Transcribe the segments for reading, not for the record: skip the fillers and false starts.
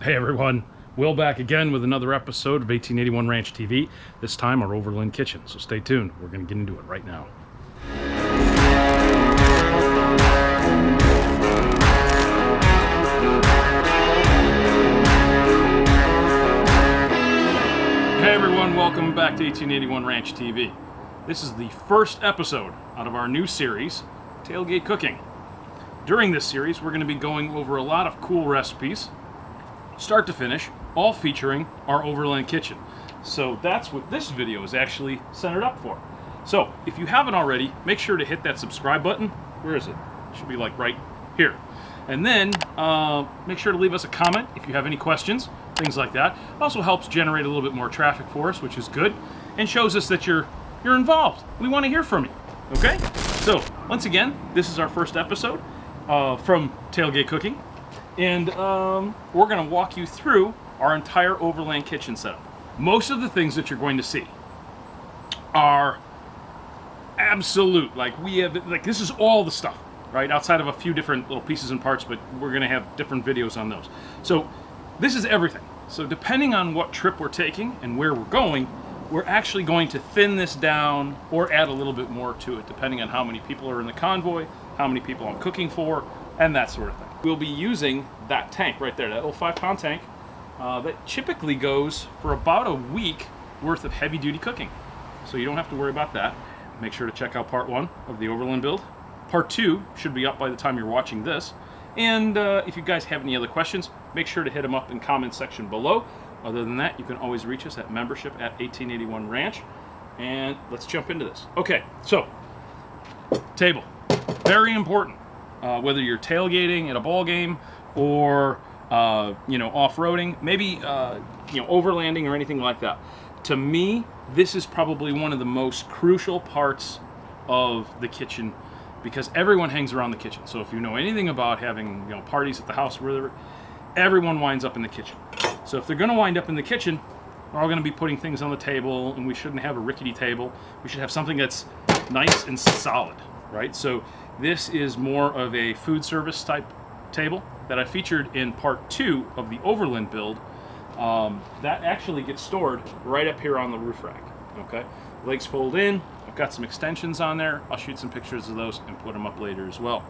Hey everyone, Will back again with another episode of 1881 Ranch TV, this time our Overland kitchen, so stay tuned, we're going to get into it right now. Hey everyone, welcome back to 1881 Ranch TV. This is the first episode out of our new series, Tailgate Cooking. During this series, we're going to be going over a lot of cool recipes, start to finish, all featuring our Overland kitchen. So that's what this video is actually centered up for. So if you haven't already, make sure to hit that subscribe button. Where is it? It should be like right here. And then make sure to leave us a comment if you have any questions, things like that. It also helps generate a little bit more traffic for us, which is good, and shows us that you're involved. We want to hear from you. Okay? So once again, this is our first episode from Tailgate Cooking. And we're going to walk you through our entire Overland kitchen setup. Most of the things that you're going to see are absolute. Like this is all the stuff, right? Outside of a few different little pieces and parts, but we're going to have different videos on those. So this is everything. So depending on what trip we're taking and where we're going, we're actually going to thin this down or add a little bit more to it, depending on how many people are in the convoy, how many people I'm cooking for, and that sort of thing. We'll be using that tank right there, that little 5-pound tank that typically goes for about a week worth of heavy-duty cooking. So you don't have to worry about that. Make sure to check out part 1 of the Overland build. Part 2 should be up by the time you're watching this. And if you guys have any other questions, make sure to hit them up in the comment section below. Other than that, you can always reach us at membership@1881 Ranch. And let's jump into this. Okay, so table, very important. Whether you're tailgating at a ball game or off-roading, maybe overlanding or anything like that. To me, this is probably one of the most crucial parts of the kitchen because everyone hangs around the kitchen. So if you know anything about having parties at the house, wherever, everyone winds up in the kitchen. So if they're going to wind up in the kitchen, we're all going to be putting things on the table, and we shouldn't have a rickety table. We should have something that's nice and solid, right? So this is more of a food service type table that I featured in part 2 of the Overland build. That actually gets stored right up here on the roof rack. Okay, legs fold in. I've got some extensions on there. I'll shoot some pictures of those and put them up later as well.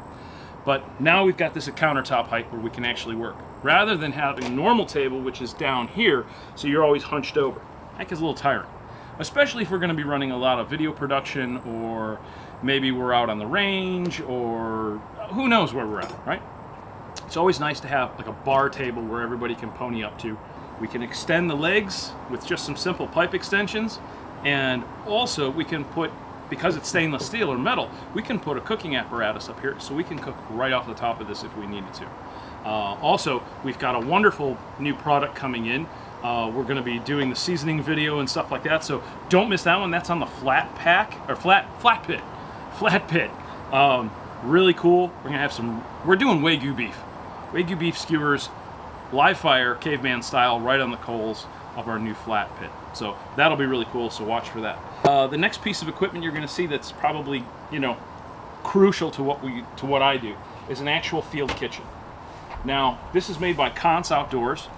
But now we've got this at countertop height where we can actually work. Rather than having a normal table, which is down here, so you're always hunched over. That gets a little tiring. Especially if we're going to be running a lot of video production, or maybe we're out on the range, or who knows where we're at, right? It's always nice to have like a bar table where everybody can pony up to. We can extend the legs with just some simple pipe extensions, and also we can put, because it's stainless steel or metal, we can put a cooking apparatus up here so we can cook right off the top of this if we needed to. Also, we've got a wonderful new product coming in. We're going to be doing the seasoning video and stuff like that, so don't miss that one. That's on the flat pit. Really cool. We're going to have we're doing Wagyu beef skewers, live fire, caveman style, right on the coals of our new flat pit. So that'll be really cool, so watch for that. The next piece of equipment you're going to see that's probably, crucial to what I do is an actual field kitchen. Now, this is made by Cons Outdoors,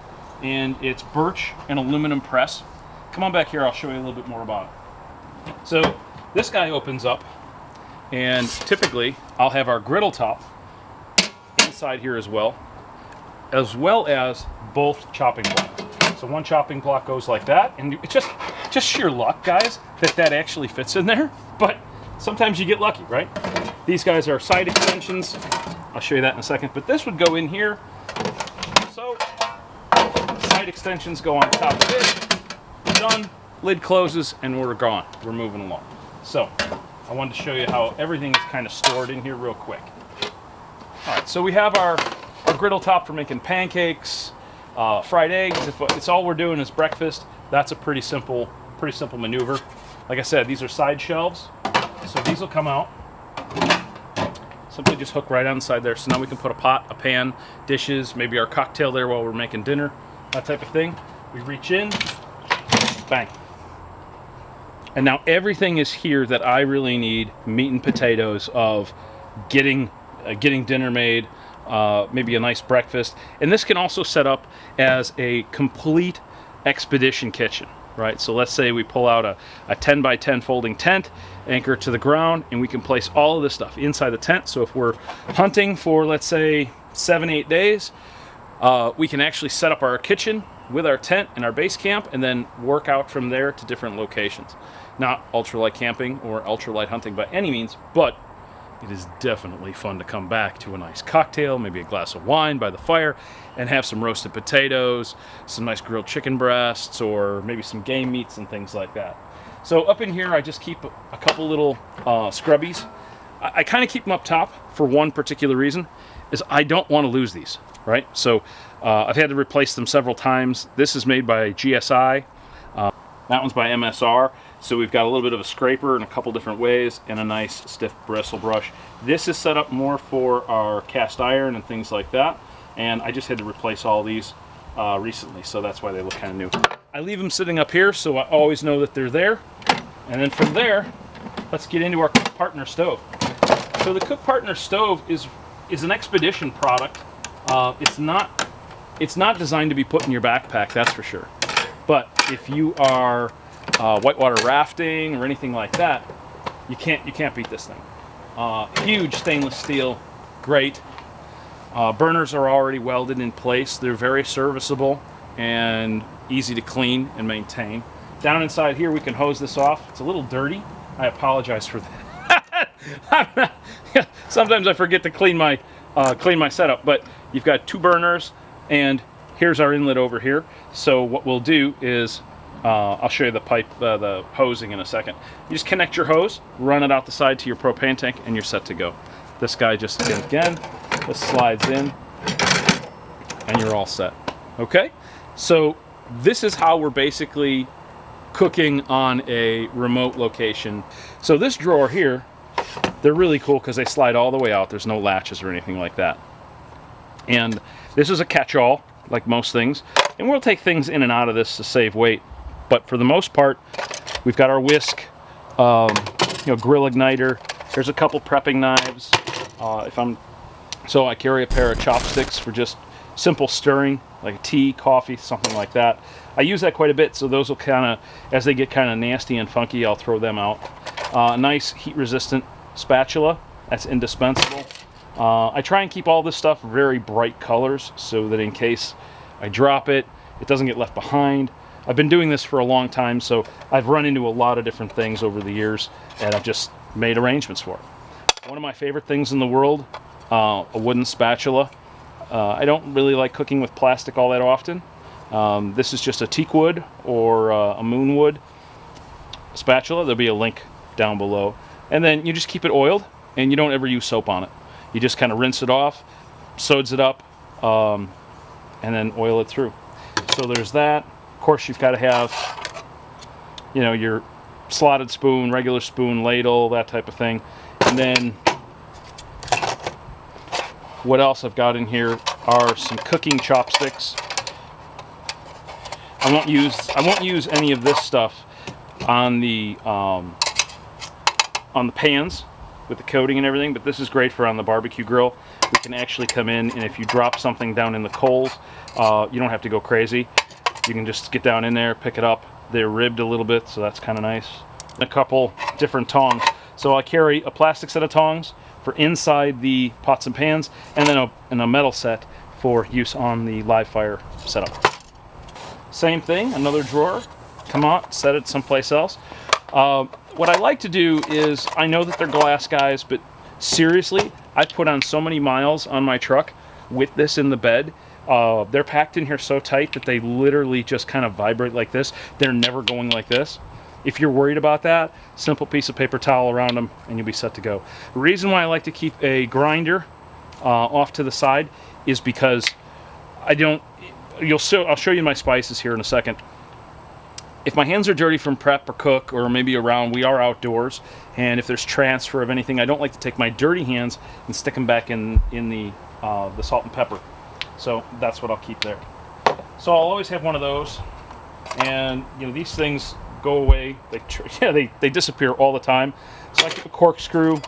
and it's birch and aluminum press. Come on back here, I'll show you a little bit more about it. So this guy opens up, and typically I'll have our griddle top inside here as well as both chopping blocks. So one chopping block goes like that, and it's just sheer luck, guys, that actually fits in there. But sometimes you get lucky, right? These guys are side extensions. I'll show you that in a second. But this would go in here. So side extensions go on top of it. Done. Lid closes, and we're gone. We're moving along. So I wanted to show you how everything is kind of stored in here real quick. All right, so we have our griddle top for making pancakes, fried eggs. If it's all we're doing is breakfast, that's a pretty simple maneuver. Like I said, these are side shelves, so these will come out. Simply just hook right on the side there. So now we can put a pot, a pan, dishes, maybe our cocktail there while we're making dinner, that type of thing. We reach in, bang. And now everything is here that I really need, meat and potatoes, of getting dinner made, maybe a nice breakfast. And this can also set up as a complete expedition kitchen, right? So let's say we pull out a 10 by 10 folding tent, anchor it to the ground, and we can place all of this stuff inside the tent. So if we're hunting for, let's say, 7-8 days, we can actually set up our kitchen with our tent and our base camp and then work out from there to different locations. Not ultralight camping or ultralight hunting by any means, but it is definitely fun to come back to a nice cocktail, maybe a glass of wine by the fire, and have some roasted potatoes, some nice grilled chicken breasts, or maybe some game meats and things like that. So up in here, I just keep a couple little scrubbies. I kind of keep them up top for one particular reason, is I don't want to lose these, right? So I've had to replace them several times. This is made by GSI. That one's by MSR. So we've got a little bit of a scraper in a couple different ways and a nice stiff bristle brush. This is set up more for our cast iron and things like that. And I just had to replace all these recently, so that's why they look kind of new. I leave them sitting up here so I always know that they're there. And then from there, let's get into our Cook Partner stove. So the Cook Partner stove is an expedition product. It's not designed to be put in your backpack, that's for sure. But if you are whitewater rafting or anything like that, you can't beat this thing. Huge stainless steel, great. Burners are already welded in place. They're very serviceable and easy to clean and maintain. Down inside here, we can hose this off. It's a little dirty. I apologize for that. Sometimes I forget to clean my setup, but you've got 2 burners, and here's our inlet over here. So what we'll do is, I'll show you the pipe, the hosing in a second. You just connect your hose, run it out the side to your propane tank, and you're set to go. This guy just, again, this slides in, and you're all set. Okay? So this is how we're basically cooking on a remote location. So this drawer here, they're really cool because they slide all the way out. There's no latches or anything like that. And this is a catch-all, like most things. And we'll take things in and out of this to save weight. But for the most part, we've got our whisk, grill igniter. There's a couple prepping knives. So I carry a pair of chopsticks for just simple stirring, like tea, coffee, something like that. I use that quite a bit, so those will kind of, as they get kind of nasty and funky, I'll throw them out. Nice heat-resistant spatula, that's indispensable. I try and keep all this stuff very bright colors so that in case I drop it, it doesn't get left behind. I've been doing this for a long time, so I've run into a lot of different things over the years, and I've just made arrangements for it. One of my favorite things in the world, a wooden spatula. I don't really like cooking with plastic all that often. This is just a teak wood or a moon wood spatula. There'll be a link down below. And then you just keep it oiled, and you don't ever use soap on it. You just kind of rinse it off, sods it up, and then oil it through. So there's that. Of course, you've got to have, your slotted spoon, regular spoon, ladle, that type of thing. And then what else I've got in here are some cooking chopsticks. I won't use any of this stuff on the pans with the coating and everything, but this is great for on the barbecue grill. We can actually come in, and if you drop something down in the coals, you don't have to go crazy. You can just get down in there, pick it up. They're ribbed a little bit, so that's kind of nice. A couple different tongs. So I carry a plastic set of tongs for inside the pots and pans, and then a metal set for use on the live fire setup. Same thing, another drawer. Come on, set it someplace else. What I like to do is, I know that they're glass guys, but seriously, I've put on so many miles on my truck with this in the bed. They're packed in here so tight that they literally just kind of vibrate like this. They're never going like this. If you're worried about that, simple piece of paper towel around them and you'll be set to go. The reason why I like to keep a grinder off to the side is because I'll show you my spices here in a second. If my hands are dirty from prep or cook or maybe around, we are outdoors, and if there's transfer of anything, I don't like to take my dirty hands and stick them back in the salt and pepper. So that's what I'll keep there. So I'll always have one of those, and these things go away. They disappear all the time. So I keep a corkscrew,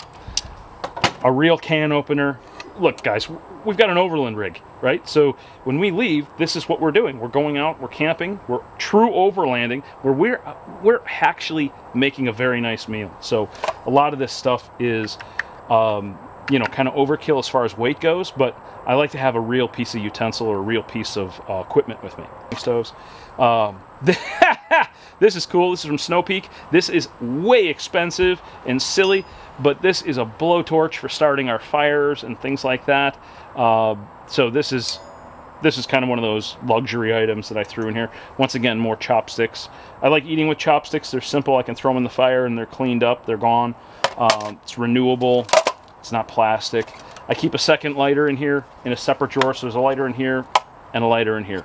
a real can opener. Look, guys, we've got an Overland rig, right? So when we leave, this is what we're doing. We're going out, we're camping, we're true overlanding, where we're actually making a very nice meal. So a lot of this stuff is, you know, kind of overkill as far as weight goes, but I like to have a real piece of utensil or a real piece of equipment with me. Stoves. This is cool. This is from Snow Peak. This is way expensive and silly, but this is a blowtorch for starting our fires and things like that. So this is kind of one of those luxury items that I threw in here. Once again, more chopsticks. I like eating with chopsticks. They're simple. I can throw them in the fire and they're cleaned up. They're gone. It's renewable. It's not plastic. I keep a second lighter in here in a separate drawer. So there's a lighter in here and a lighter in here.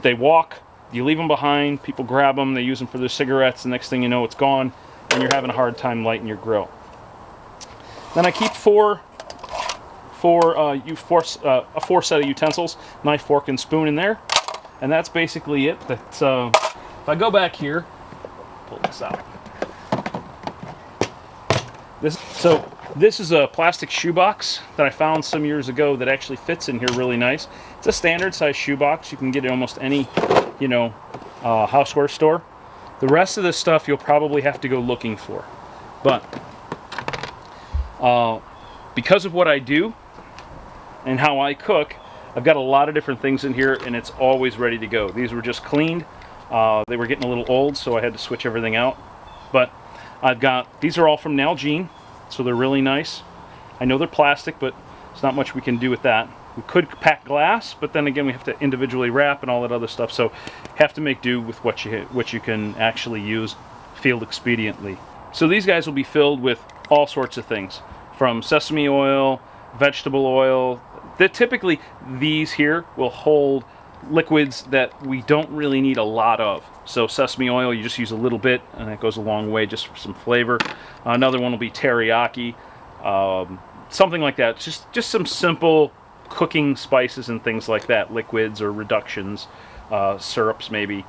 They walk. You leave them behind. People grab them. They use them for their cigarettes. The next thing you know, it's gone, and you're having a hard time lighting your grill. Then I keep a four set of utensils, knife, fork, and spoon in there, and that's basically it. That's if I go back here, pull this out. This is a plastic shoebox that I found some years ago that actually fits in here really nice. It's a standard size shoebox. You can get it in almost any, you know, houseware store. The rest of this stuff you'll probably have to go looking for. But because of what I do and how I cook, I've got a lot of different things in here, and it's always ready to go. These were just cleaned. They were getting a little old, so I had to switch everything out. But these are all from Nalgene, so they're really nice. I know they're plastic, but there's not much we can do with that. We could pack glass, but then again, we have to individually wrap and all that other stuff. So have to make do with what you can actually use field expediently. So these guys will be filled with all sorts of things, from sesame oil, vegetable oil. Typically, these here will hold liquids that we don't really need a lot of. So sesame oil, you just use a little bit, and it goes a long way just for some flavor. Another one will be teriyaki, something like that. Just some simple cooking spices and things like that, liquids or reductions, syrups maybe.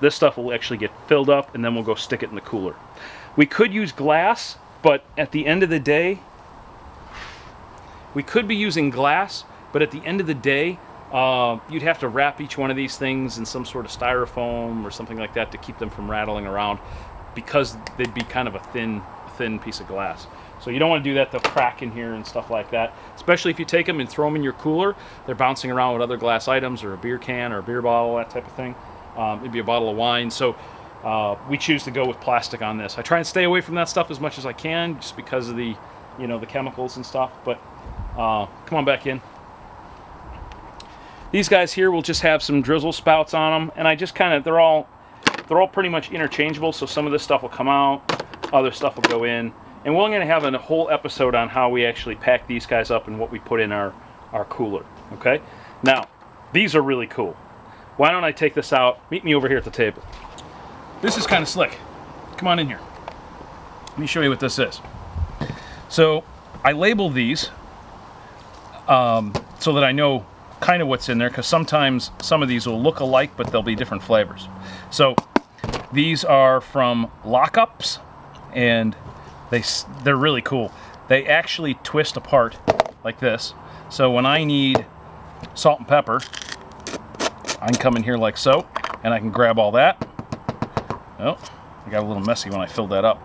This stuff will actually get filled up, and then we'll go stick it in the cooler. We could use glass, but at the end of the day, we could be using glass, but at the end of the day, you'd have to wrap each one of these things in some sort of styrofoam or something like that to keep them from rattling around, because they'd be kind of a thin piece of glass. So you don't want to do that. They'll crack in here and stuff like that, especially if you take them and throw them in your cooler. They're bouncing around with other glass items or a beer can or a beer bottle, that type of thing. Maybe a bottle of wine. So we choose to go with plastic on this. I try and stay away from that stuff as much as I can, just because of the, you know, the chemicals and stuff. But come on back in. These guys here will just have some drizzle spouts on them, and I just kind of, they're all pretty much interchangeable. So some of this stuff will come out, other stuff will go in, and we're going to have a whole episode on how we actually pack these guys up and what we put in our cooler. Okay, now these are really cool. Why don't I take this out? Meet me over here at the table. This is kind of slick. Come on in here. Let me show you what this is. So I label these so that I know kind of what's in there, because sometimes some of these will look alike, but they'll be different flavors. So these are from Lockups, and they're really cool. They actually twist apart like this. So when I need salt and pepper, I can come in here like so, and I can grab all that. Oh, I got a little messy when I filled that up.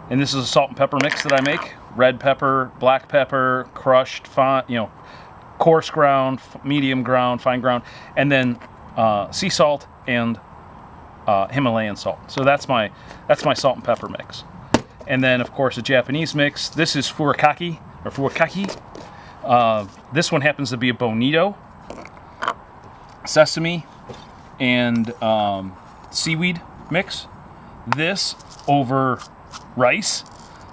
And this is a salt and pepper mix that I make. Red pepper, black pepper, crushed, fine, you know, coarse ground, medium ground, fine ground, and then sea salt and Himalayan salt. So that's my salt and pepper mix. And then of course a Japanese mix. This is furikake or furikake. This one happens to be a bonito, sesame, and seaweed mix. This over rice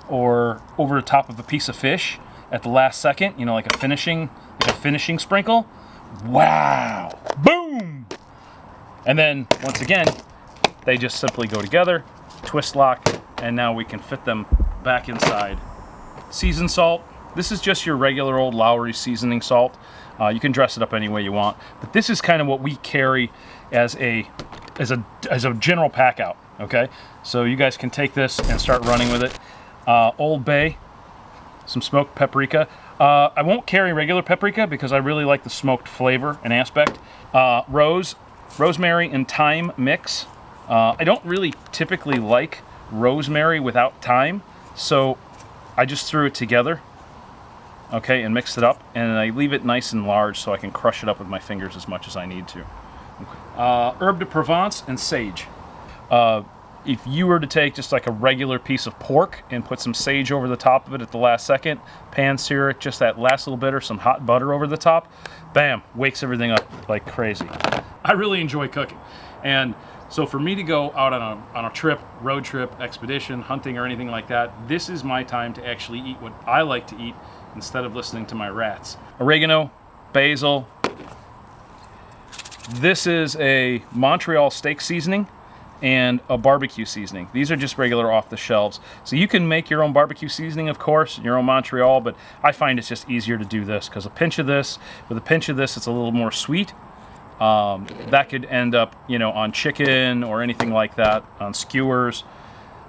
or over the top of a piece of fish at the last second, you know, like a finishing sprinkle. Wow! Boom! And then once again, they just simply go together, twist lock, and now we can fit them back inside. Seasoned salt. This is just your regular old Lowry seasoning salt. You can dress it up any way you want, but this is kind of what we carry as a general pack out. Okay, so you guys can take this and start running with it. Old Bay, some smoked paprika. I won't carry regular paprika because I really like the smoked flavor and aspect. Rosemary and thyme mix. I don't really typically like rosemary without thyme, so I just threw it together, okay, and mixed it up, and I leave it nice and large so I can crush it up with my fingers as much as I need to. Okay. Herb de Provence and sage. If you were to take just like a regular piece of pork and put some sage over the top of it at the last second, pan sear it, just that last little bit, or some hot butter over the top, bam, wakes everything up like crazy. I really enjoy cooking. And so for me to go out on a trip, road trip, expedition, hunting, or anything like that, this is my time to actually eat what I like to eat instead of listening to my rats. Oregano, basil. This is a Montreal steak seasoning and a barbecue seasoning. These are just regular off the shelves. So you can make your own barbecue seasoning, of course, your own Montreal, but I find it's just easier to do this because with a pinch of this, it's a little more sweet. That could end up, on chicken or anything like that, on skewers.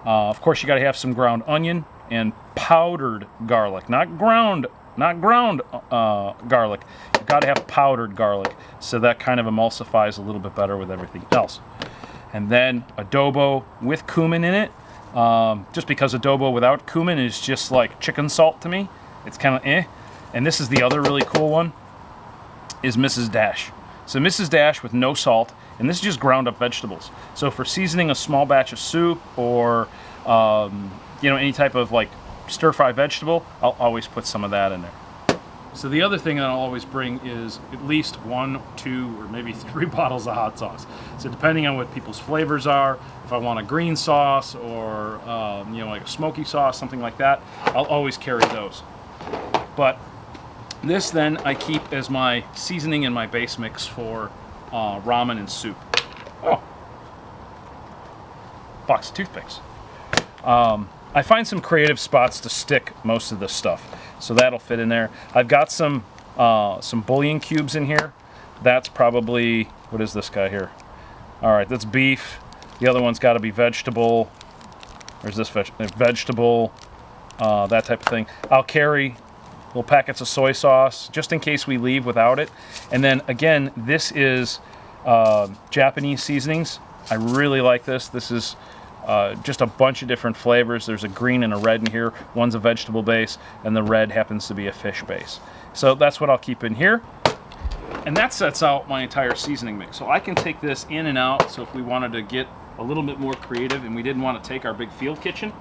Of course, you got to have some ground onion and powdered garlic, not ground garlic. You've got to have powdered garlic, so that kind of emulsifies a little bit better with everything else. And then adobo with cumin in it, just because adobo without cumin is just like chicken salt to me. It's kind of eh. And this is the other really cool one, is Mrs. Dash. So Mrs. Dash with no salt, and this is just ground up vegetables. So for seasoning a small batch of soup or any type of like stir fry vegetable, I'll always put some of that in there. So the other thing that I'll always bring is at least 1, 2, or maybe 3 bottles of hot sauce. So depending on what people's flavors are, if I want a green sauce or like a smoky sauce, something like that, I'll always carry those. But this then I keep as my seasoning and my base mix for ramen and soup. Oh, box of toothpicks. I find some creative spots to stick most of this stuff, so that'll fit in there. I've got some bouillon cubes in here. That's probably, what is this guy here? All right, that's beef. The other one's got to be vegetable. There's this vegetable, that type of thing. I'll carry little packets of soy sauce just in case we leave without it. And then again, this is Japanese seasonings. I really like this. This is just a bunch of different flavors. There's a green and a red in here. One's a vegetable base, and the red happens to be a fish base. So that's what I'll keep in here. And that sets out my entire seasoning mix. So I can take this in and out. So if we wanted to get a little bit more creative and we didn't want to take our big field kitchen,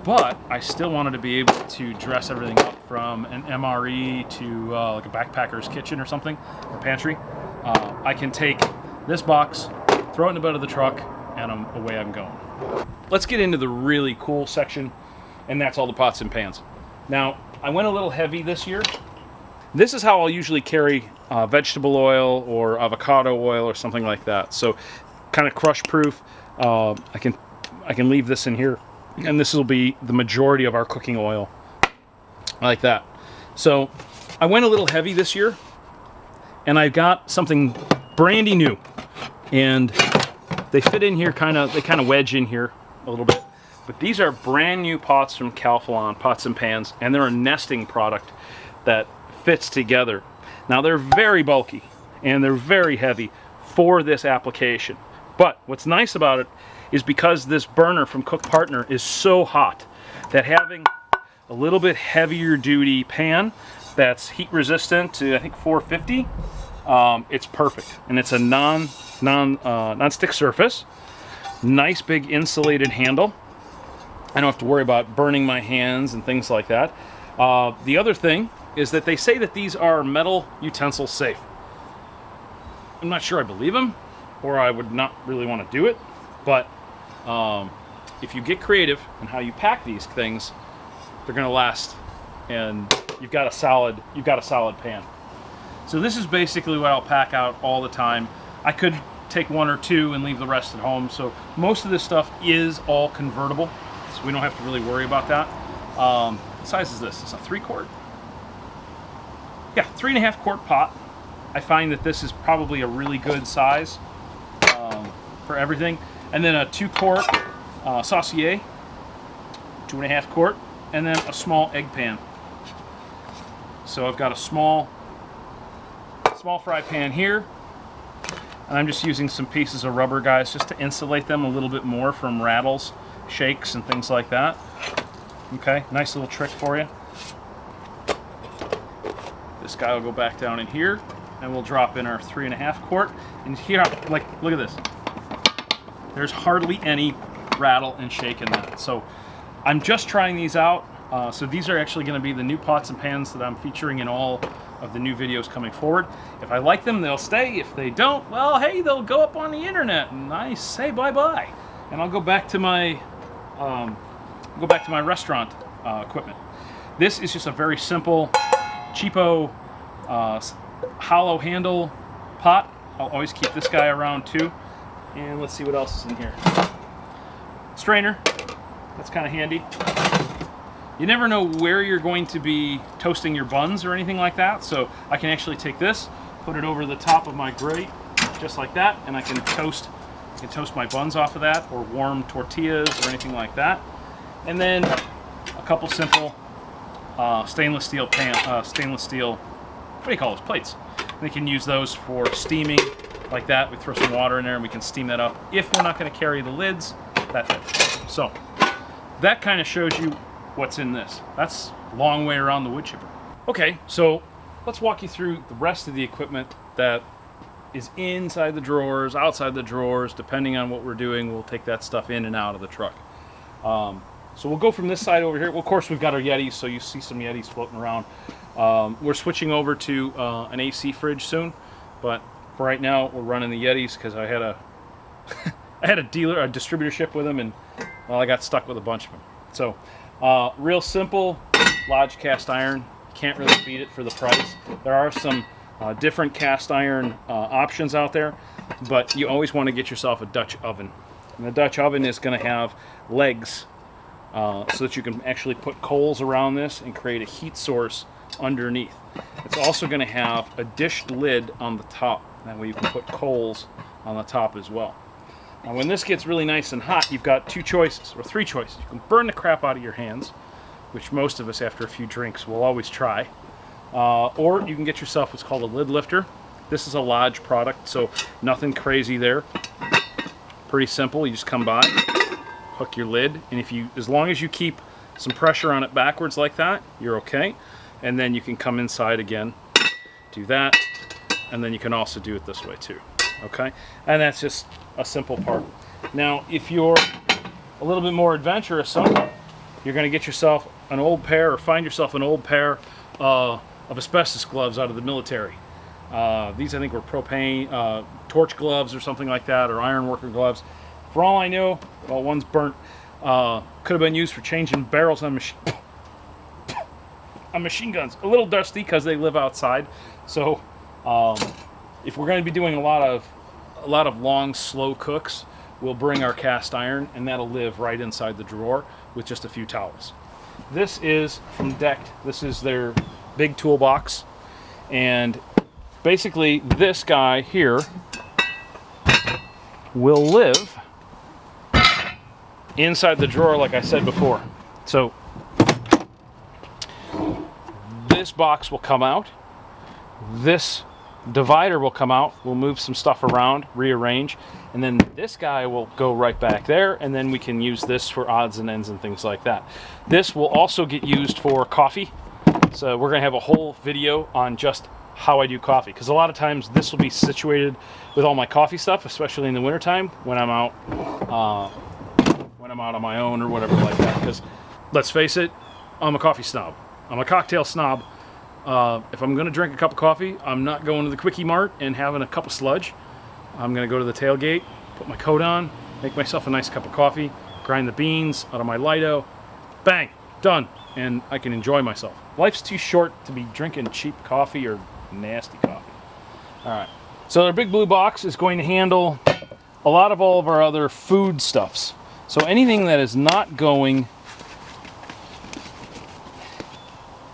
but I still wanted to be able to dress everything up from an MRE to like a backpacker's kitchen or something, or pantry, I can take this box, throw it in the bed of the truck, and away I'm going. Let's get into the really cool section, and that's all the pots and pans. Now, I went a little heavy this year. This is how I'll usually carry vegetable oil or avocado oil or something like that. So, kind of crush proof. I can leave this in here, and this will be the majority of our cooking oil, like that. So, I went a little heavy this year, and I've got something brandy new, and they fit in here they kind of wedge in here a little bit. But these are brand new pots from Calphalon, pots and pans, and they're a nesting product that fits together. Now they're very bulky and they're very heavy for this application. But what's nice about it is because this burner from Cook Partner is so hot that having a little bit heavier duty pan that's heat resistant to I think 450, it's perfect. And it's a non-stick surface, nice big insulated handle. I don't have to worry about burning my hands and things like that. The other thing is that they say that these are metal utensil safe. I'm not sure I believe them, or I would not really want to do it, but if you get creative in how you pack these things, they're going to last, and you've got a solid pan. So this is basically what I'll pack out all the time. I could take 1 or 2 and leave the rest at home. So most of this stuff is all convertible, so we don't have to really worry about that. What size is this? It's a 3-quart? Yeah, 3.5 quart pot. I find that this is probably a really good size for everything. And then a 2-quart saucier, 2.5 quart, and then a small egg pan. So I've got a small fry pan here, and I'm just using some pieces of rubber, guys, just to insulate them a little bit more from rattles, shakes, and things like that. Okay, nice little trick for you. This guy will go back down in here, and we'll drop in our 3.5 quart. And here, like, look at this. There's hardly any rattle and shake in that. So I'm just trying these out. So these are actually going to be the new pots and pans that I'm featuring in all of the new videos coming forward. If I like them, they'll stay. If they don't, well, hey, they'll go up on the internet, and I say bye-bye, and I'll go back to my restaurant equipment. This is just a very simple, cheapo, hollow handle pot. I'll always keep this guy around too. And let's see what else is in here. Strainer. That's kind of handy. You never know where you're going to be toasting your buns or anything like that, so I can actually take this, put it over the top of my grate, just like that, and I can toast my buns off of that, or warm tortillas or anything like that. And then a couple simple stainless steel, what do you call those, plates. We can use those for steaming, like that. We throw some water in there and we can steam that up if we're not going to carry the lids, that type. So that kind of shows you what's in this. That's a long way around the wood chipper. Okay, so let's walk you through the rest of the equipment that is inside the drawers, outside the drawers. Depending on what we're doing, we'll take that stuff in and out of the truck. So we'll go from this side over here. Well, of course, we've got our Yetis, so you see some Yetis floating around. We're switching over to an AC fridge soon, but for right now, we're running the Yetis because I had a distributorship with them, and well, I got stuck with a bunch of them. So real simple, Lodge cast iron. You can't really beat it for the price. There are some different cast iron options out there, but you always want to get yourself a Dutch oven. And the Dutch oven is going to have legs so that you can actually put coals around this and create a heat source underneath. It's also going to have a dished lid on the top. That way you can put coals on the top as well. Now when this gets really nice and hot, you've got two choices, or three choices. You can burn the crap out of your hands, which most of us after a few drinks will always try. Or you can get yourself what's called a lid lifter. This is a Lodge product, so nothing crazy there. Pretty simple. You just come by, hook your lid, and as long as you keep some pressure on it backwards like that, you're okay. And then you can come inside again, do that, and then you can also do it this way too. Okay, and that's just a simple part. Now, if you're a little bit more adventurous, you're going to get yourself an old pair, or find yourself an old pair of asbestos gloves out of the military. These I think were propane torch gloves or something like that, or iron worker gloves. For all I know, well, one's burnt. Could have been used for changing barrels on machine guns. A little dusty because they live outside. So if we're going to be doing a lot of long, slow cooks, we'll bring our cast iron, and that'll live right inside the drawer with just a few towels. This is from Decked. This is their big toolbox, and basically this guy here will live inside the drawer, like I said before. So this box will come out, this divider will come out, we'll move some stuff around, rearrange, and then this guy will go right back there, and then we can use this for odds and ends and things like that. This will also get used for coffee, so we're going to have a whole video on just how I do coffee, because a lot of times this will be situated with all my coffee stuff, especially in the wintertime when I'm out on my own or whatever like that, because let's face it, I'm a coffee snob. I'm a cocktail snob. If I'm going to drink a cup of coffee, I'm not going to the Quickie Mart and having a cup of sludge. I'm going to go to the Tailgate, put my coat on, make myself a nice cup of coffee, grind the beans out of my Lido, bang, done, and I can enjoy myself. Life's too short to be drinking cheap coffee or nasty coffee. All right, so our big blue box is going to handle a lot of all of our other food stuffs. So anything that is not going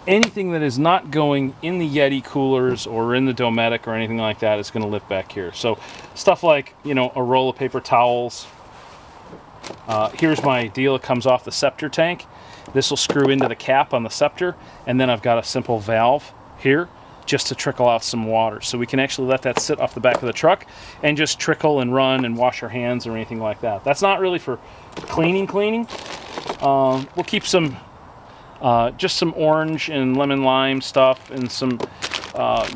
in the Yeti coolers or in the Dometic or anything like that is going to live back here. So stuff like, you know, a roll of paper towels. Here's my deal. It comes off the Scepter tank. This will screw into the cap on the Scepter, and then I've got a simple valve here just to trickle out some water. So we can actually let that sit off the back of the truck and just trickle and run and wash our hands or anything like that. That's not really for cleaning. We'll keep some, just some orange and lemon lime stuff and some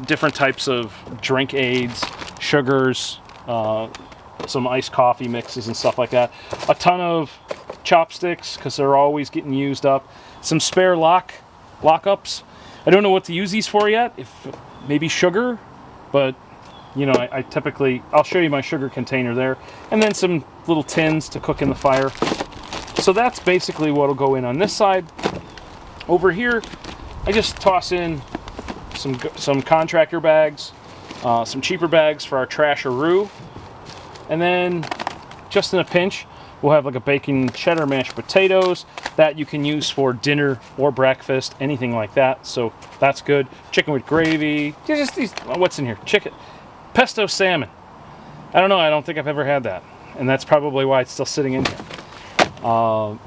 different types of drink aids, sugars, some iced coffee mixes and stuff like that. A ton of chopsticks because they're always getting used up. Some spare lockups. I don't know what to use these for yet. If maybe sugar, but you know, I typically, I'll show you my sugar container there, and then some little tins to cook in the fire. So that's basically what'll go in on this side. Over here, I just toss in some contractor bags, some cheaper bags for our trash or roux, and then just in a pinch, we'll have like a bacon cheddar mashed potatoes that you can use for dinner or breakfast, anything like that. So that's good. Chicken with gravy. Just these. What's in here? Chicken, pesto salmon. I don't know. I don't think I've ever had that, and that's probably why it's still sitting in here. Well,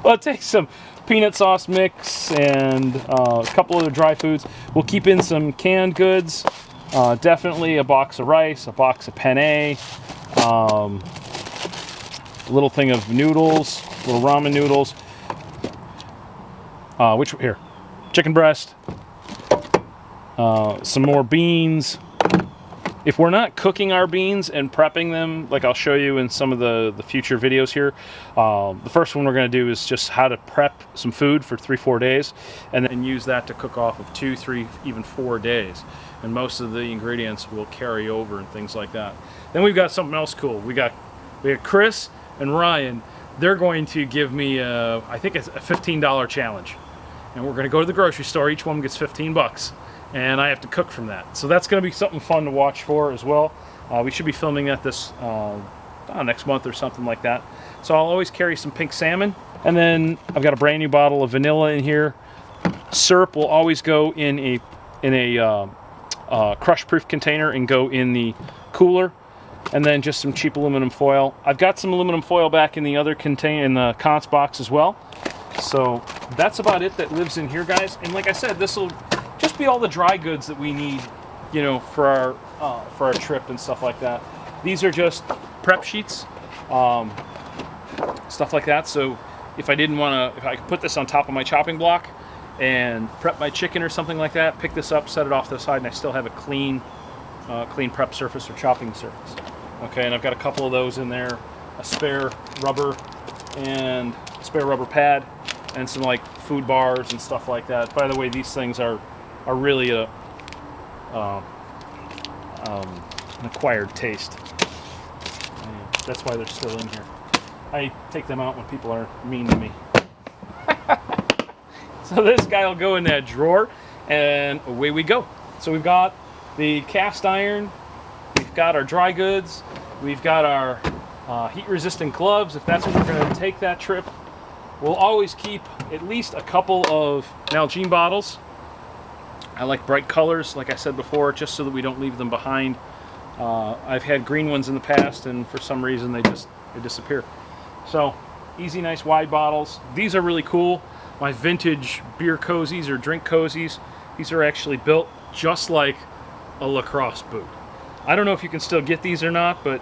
it takes some peanut sauce mix and a couple other dry foods. We'll keep in some canned goods. Definitely a box of rice, a box of penne. A little thing of noodles, little ramen noodles. Here? Chicken breast. Some more beans. If we're not cooking our beans and prepping them, like I'll show you in some of the future videos here, the first one we're going to do is just how to prep some food for 3-4 days, and then use that to cook off of 2, 3, even 4 days. And most of the ingredients will carry over and things like that. Then we've got something else cool. We got Chris and Ryan. They're going to give me I think it's a $15 challenge, and we're going to go to the grocery store. Each one gets 15 bucks, and I have to cook from that. So that's going to be something fun to watch for as well. We should be filming that this next month or something like that. So I'll always carry some pink salmon, and then I've got a brand new bottle of vanilla in here. Syrup will always go in a crush-proof container and go in the cooler. And then just some cheap aluminum foil. I've got some aluminum foil back in the other container, in the Cons box as well. So that's about it that lives in here, guys. And like I said, this will just be all the dry goods that we need, you know, for our trip and stuff like that. These are just prep sheets, stuff like that. So if I could put this on top of my chopping block and prep my chicken or something like that, pick this up, set it off to the side, and I still have a clean prep surface or chopping surface. Okay, and I've got a couple of those in there, a spare rubber pad, and some like food bars and stuff like that. By the way, these things are really an acquired taste. And that's why they're still in here. I take them out when people are mean to me. So this guy will go in that drawer, and away we go. So we've got the cast iron, we've got our dry goods, we've got our heat-resistant gloves, if that's what we're going to take that trip. We'll always keep at least a couple of Nalgene bottles. I like bright colors, like I said before, just so that we don't leave them behind. I've had green ones in the past, and for some reason they disappear. So, easy, nice, wide bottles. These are really cool. My vintage beer cozies or drink cozies. These are actually built just like a lacrosse boot. I don't know if you can still get these or not, but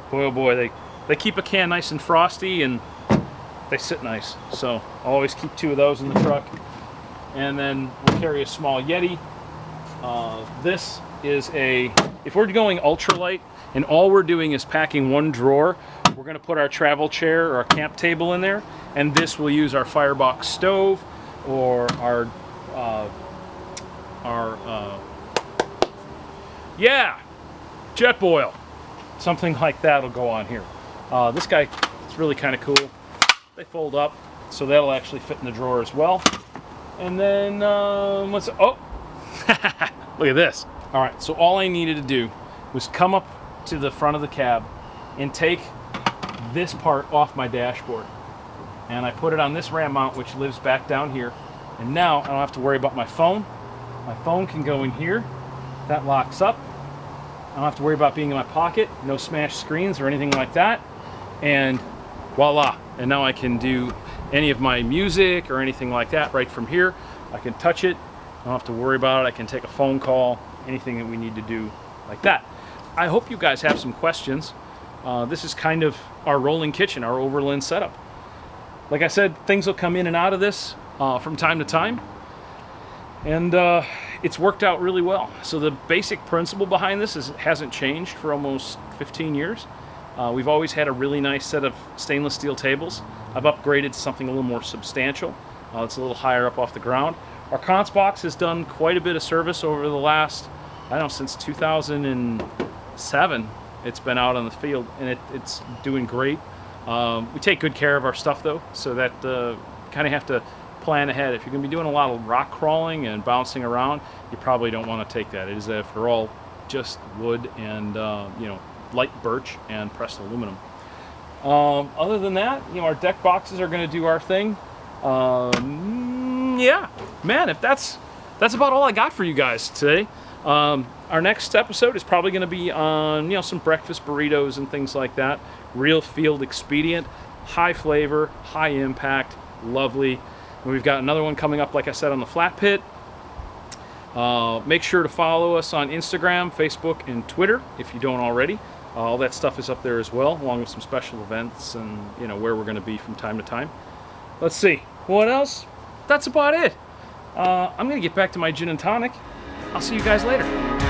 boy oh boy, they keep a can nice and frosty, and they sit nice. So I'll always keep 2 of those in the truck. And then we'll carry a small Yeti. This is if we're going ultralight and all we're doing is packing 1 drawer, we're going to put our travel chair or our camp table in there, and this will use our firebox stove or our jet boil. Something like that will go on here. This guy is really kind of cool. They fold up, so that'll actually fit in the drawer as well. And then, look at this. All right, so all I needed to do was come up to the front of the cab and take this part off my dashboard. And I put it on this ram mount, which lives back down here. And now I don't have to worry about my phone. My phone can go in here. That locks up. I don't have to worry about being in my pocket. No smashed screens or anything like that. And voila. And now I can do any of my music or anything like that right from here. I can touch it, don't have to worry about it. I can take a phone call, anything that we need to do like that. I hope you guys have some questions. This is kind of our rolling kitchen, our Overland setup. Like I said, things will come in and out of this from time to time, and it's worked out really well. So the basic principle behind this hasn't changed for almost 15 years. We've always had a really nice set of stainless steel tables. I've upgraded to something a little more substantial. It's a little higher up off the ground. Our conch box has done quite a bit of service over the last, I don't know, since 2007. It's been out on the field, and it's doing great. We take good care of our stuff, though, so that kind of have to plan ahead. If you're going to be doing a lot of rock crawling and bouncing around, you probably don't want to take that. It is for all just wood and light birch and pressed aluminum. Other than that, our deck boxes are going to do our thing. Yeah, man, if that's about all I got for you guys today. Our next episode is probably going to be on some breakfast burritos and things like that. Real field expedient, high flavor, high impact, lovely. And we've got another one coming up, like I said, on the flat pit. Make sure to follow us on Instagram, Facebook, and Twitter if you don't already. All that stuff is up there as well, along with some special events and where we're going to be from time to time. Let's see, what else? That's about it. I'm going to get back to my gin and tonic. I'll see you guys later.